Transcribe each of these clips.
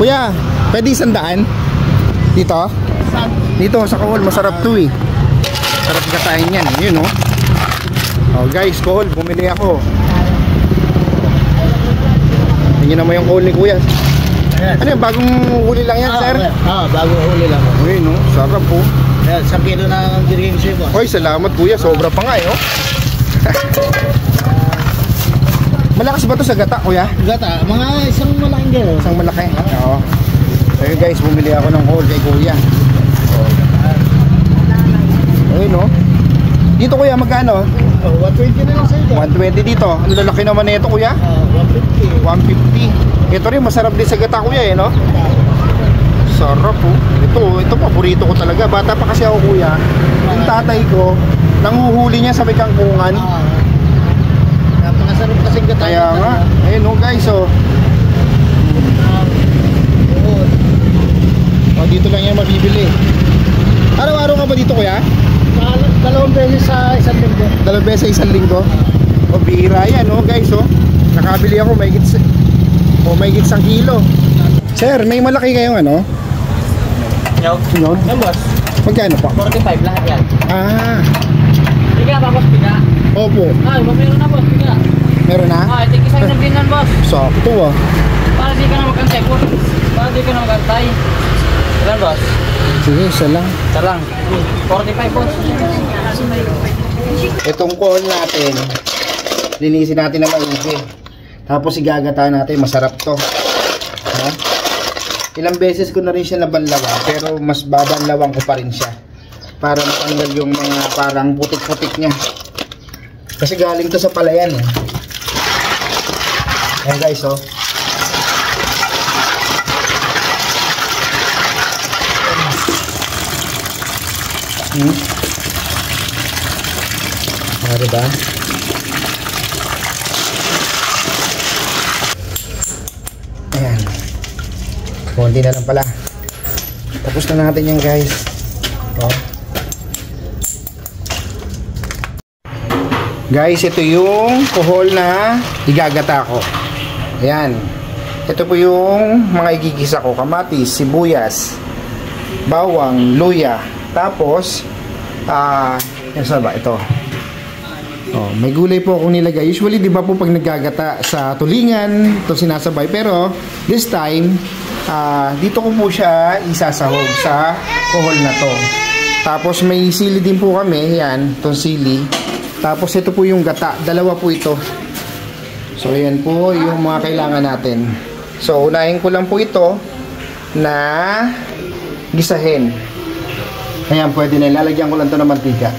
Kuya, pwede 100? Dito? Dito sa Kohol, masarap to eh. Sarap katain yan, yun oh. Oh guys, Kohol, bumili ako. Tingnan naman yung Kohol ni Kuya. Ano yung bagong huli lang yan, sir? Bagong huli lang. Uy, no, sarap po. Yan, 1 kilo na ang dirigin sa'yo, boss. Oy, salamat Kuya, sobra pa nga eh, oh. Malakas ba to sa gata, Kuya? Gata, mga isang malaking gano'n. Isang malaki. Oo. So yun guys, bumili ako ng Kohol kay Kuya. Ayun no. Dito Kuya, magkano? 120 na lang sa'yo. 120 dito. Ang lalaki naman na ito Kuya. 150. 150. Ito rin, masarap din sa gata Kuya eh, no? Sarap po. Ito paborito ko talaga. Bata pa kasi ako Kuya. Yung tatay ko, nanguhuli niya sa may kangkungan. Napakasarap kasi gata. Kaya nga. Ayun no guys, oh. Oh, dito lang yan mabibili. Araw-araw ka ba dito Kuya? 2 beses sa isang linggo. 2 beses sa isang linggo? O bihira yan oh guys oh. Nakabili ako may higit 1 kilo. Sir, may malaki kayong ano? Yan boss. Magkano po? 45 lahat yan. Hindi ka pa boss, piga. Opo. Meron na boss, piga. Meron na? Tingin sa'yo ng binan boss. Sakto ah. Para di ka na magantay po. Para di ka na magantay. Ilan boss? Sige, isa lang. Isa lang. 45 boss. Itong Kohol natin, linisin natin na maigi. Tapos igagata natin, masarap to. Ha? Ilang beses ko na rin siya nabanlawan, pero mas babanlawan ko pa rin siya. Para matanggal yung mga parang putik-putik niya. Kasi galing to sa palayan eh. Ayan guys oh. Ano ba? Ayan. Konti na lang pala. Tapos na natin yan guys. Oh. Guys, ito yung Kohol na igagata ko. Ayan. Ito po yung mga igigisa ko. Kamatis, sibuyas, bawang, luya. Tapos, yan sa ba? Ito. Oh, may gulay po akong nilagay. Usually, di ba po pag naggagata sa tulingan, ito sinasabay. Pero, this time, dito ko po siya isasahog sa Kohol na to. Tapos, may sili din po kami. Yan, itong sili. Tapos, ito po yung gata. Dalawa po ito. So, yan po yung mga kailangan natin. So, unahin ko lang po ito na gisahin. Ayan, pwede na. Lalagyan ko lang ito ng mantika.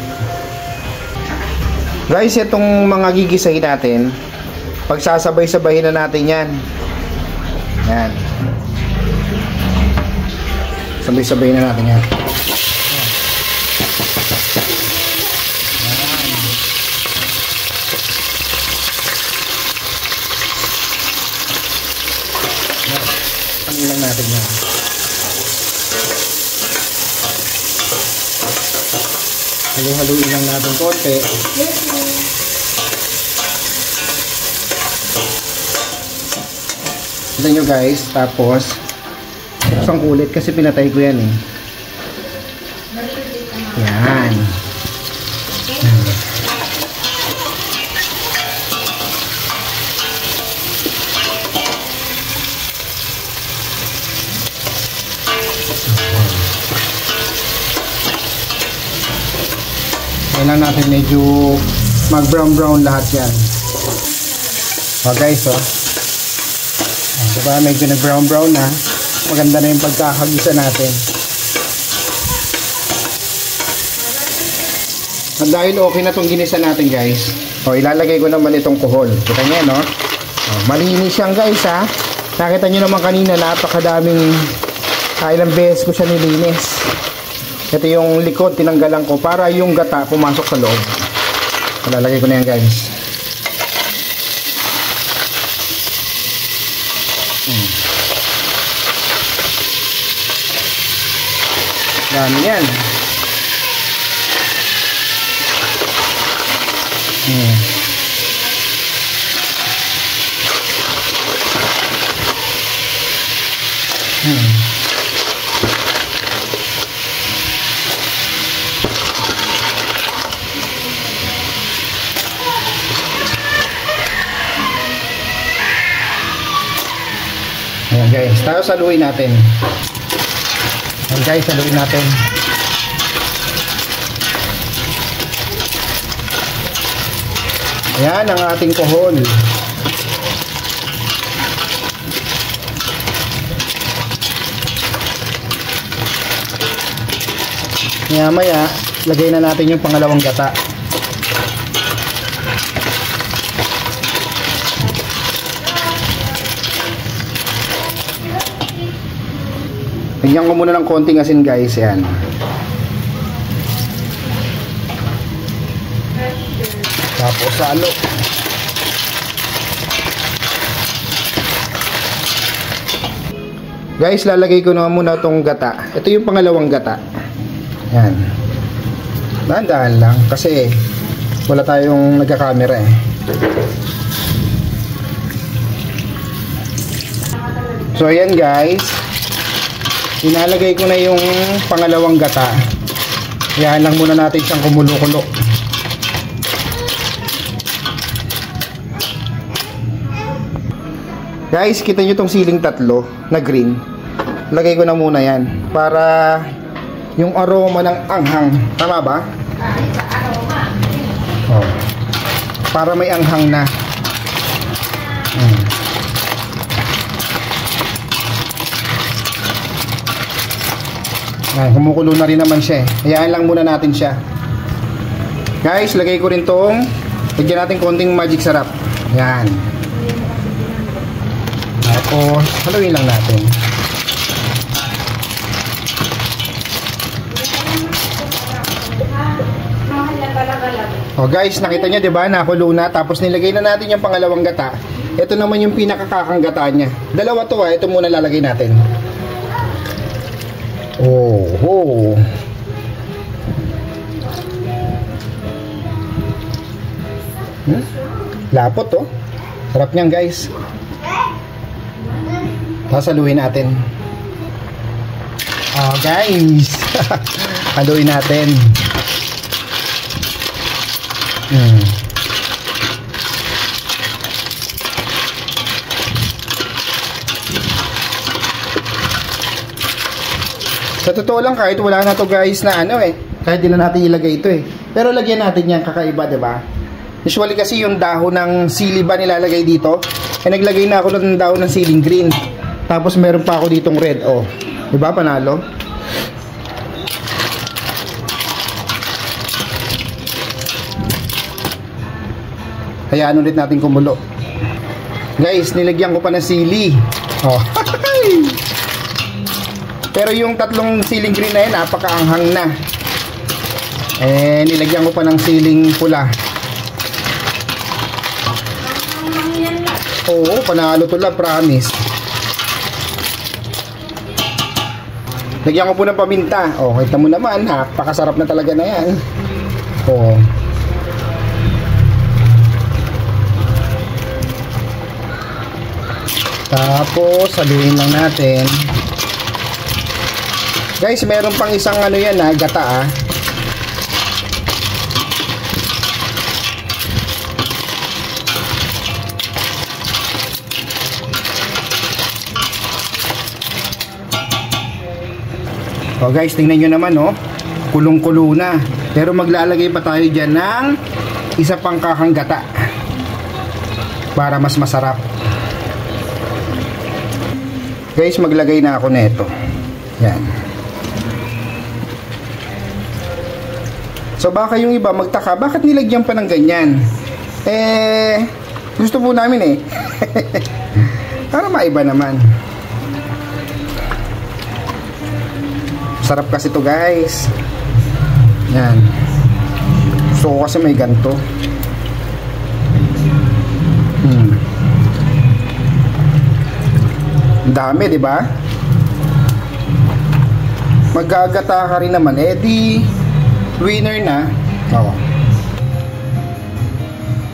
Guys, itong mga gigisahin natin, pagsasabay-sabayin na natin yan. Yan. Sabay-sabayin na natin yan. Ano lang natin yan. Halu-haluin lang natin konti. Tignan nyo guys. Tapos isang kulit kasi pinatay ko yan eh. Yan. Kailangan natin medyo mag brown lahat yan. O guys oh. Diba medyo nag brown na. Maganda na yung pagkakagisa natin. At dahil okay na itong ginisa natin guys, o ilalagay ko naman itong Kohol. Kita nyo no? Malinis yan guys ha. Nakita nyo naman kanina napakadaming ilang beses ko siya nilinis. Ito yung likod, tinanggalan ko para yung gata pumasok sa loob. Lalagay ko na yan guys. Dami yan. Ayan guys, tayo saluin natin. Ayan guys, saluin natin. Ayan ang ating kohol. Maya lagay na natin yung pangalawang gata. Lagyan ko muna ng konting asin guys, yan. Tapos salo. Guys, lalagay ko na muna tong gata. Ito yung pangalawang gata. Yan. Dahan-dahan lang kasi wala tayong nagka-camera eh. So ayan guys, inalagay ko na yung pangalawang gata. Yan lang muna natin siyang kumulo-kulo. Guys, kita nyo tong siling tatlo na green. Lagay ko na muna yan para yung aroma ng anghang. Tama ba? Oh. Para may anghang na. Ay, kumukulo na rin naman siya eh. Hayaan lang muna natin siya. Guys, lagay ko rin tong, lagyan natin konting magic sarap. Yan. Tapos, haluin lang natin. Oh guys, nakita nyo diba? Nakulo na. Tapos nilagay na natin yung pangalawang gata. Ito naman yung pinakakakang gata niya. Dalawa to ha. Ito muna lalagay natin. Oh. Lapot to. Sarap niyan guys. Sasaluhin natin. Oh guys. Haluin natin. Sa totoo lang, kahit wala na to guys na ano eh, kahit di na natin ilagay ito eh, pero lagyan natin yan, kakaiba diba? Usually kasi yung dahon ng sili ba nilalagay dito, eh naglagay na ako ng dahon ng siling green, tapos meron pa ako ditong red. Oh, diba, panalo? Hayaan ulit natin kumulo. Guys, nilagyan ko pa ng sili. Oh. Pero yung tatlong siling green na yun, napakaanghang na. Eh, nilagyan ko pa ng siling pula. Oo, panalo to lang, promise. Lagyan ko po ng paminta. Oh, kita mo naman, napakasarap na talaga na yan. Oh. Tapos, saluhin lang natin. Guys, meron pang isang ano yan gata Oh guys, tingnan nyo naman oh. Kulong-kulo na. Pero maglalagay pa tayo dyan ng isa pang kakang gata para mas masarap. Guys, maglagay na ako nito. Yan. So baka yung iba magtaka, bakit nilagyan pa ng ganyan? Eh, gusto po namin eh. Para maiba naman. Sarap kasi to guys. Yan. Gusto ko kasi may ganito. Dami, di ba? Magagata ka rin naman, eh di winner na.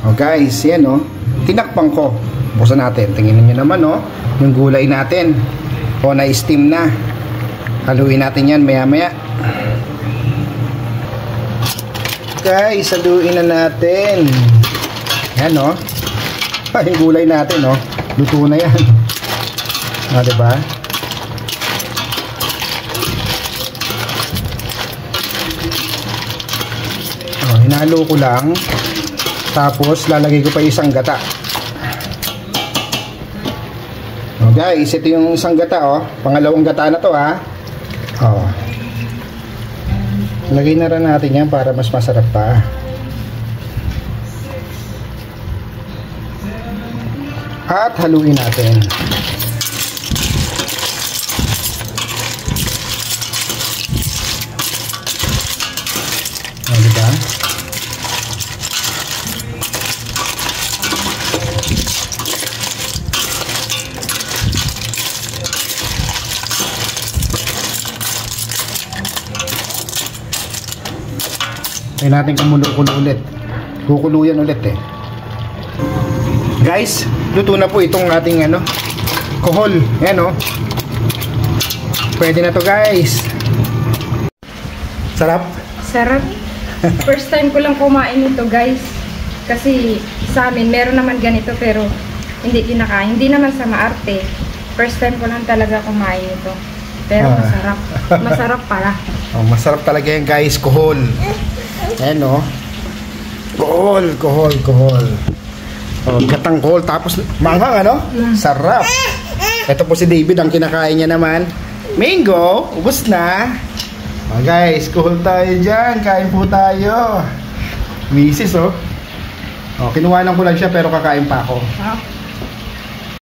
Oh guys, yan oh. Tinakpan ko. Buksan natin. Tingnan niyo naman oh, yung gulay natin. O na-steam na. Haluin natin yan maya-maya. Guys, haluin na natin. Yan o. Yung gulay natin o. Luto na yan. O, diba? O, hinalo ko lang. Tapos, lalagay ko pa isang gata. O, guys, ito yung isang gata o. Pangalawang gata na to ha. O. Lagay na rin natin yan para mas masarap pa. At haluin natin. O, diba? Kaya natin kumulo-kulo ulit. Kukulo yan ulit eh. Guys, luto na po itong ating kohol. Ayan o. Pwede na to guys. Sarap? Sarap. First time ko lang kumain ito guys. Kasi sa amin, meron naman ganito pero hindi kinakain. Hindi naman sa maarte. First time ko lang talaga kumain ito. Pero masarap. Masarap pala. Oh, masarap talaga yan guys, kohol. Ayan o. Kohol. Oh, gatang kohol. Tapos manghang Sarap. Ito po si David, ang kinakain niya naman. Mango, ubos na. Oh, guys, kohol tayo dyan. Kain po tayo. Misis oh. Oh, kinuha lang ko lang siya pero kakain pa ako.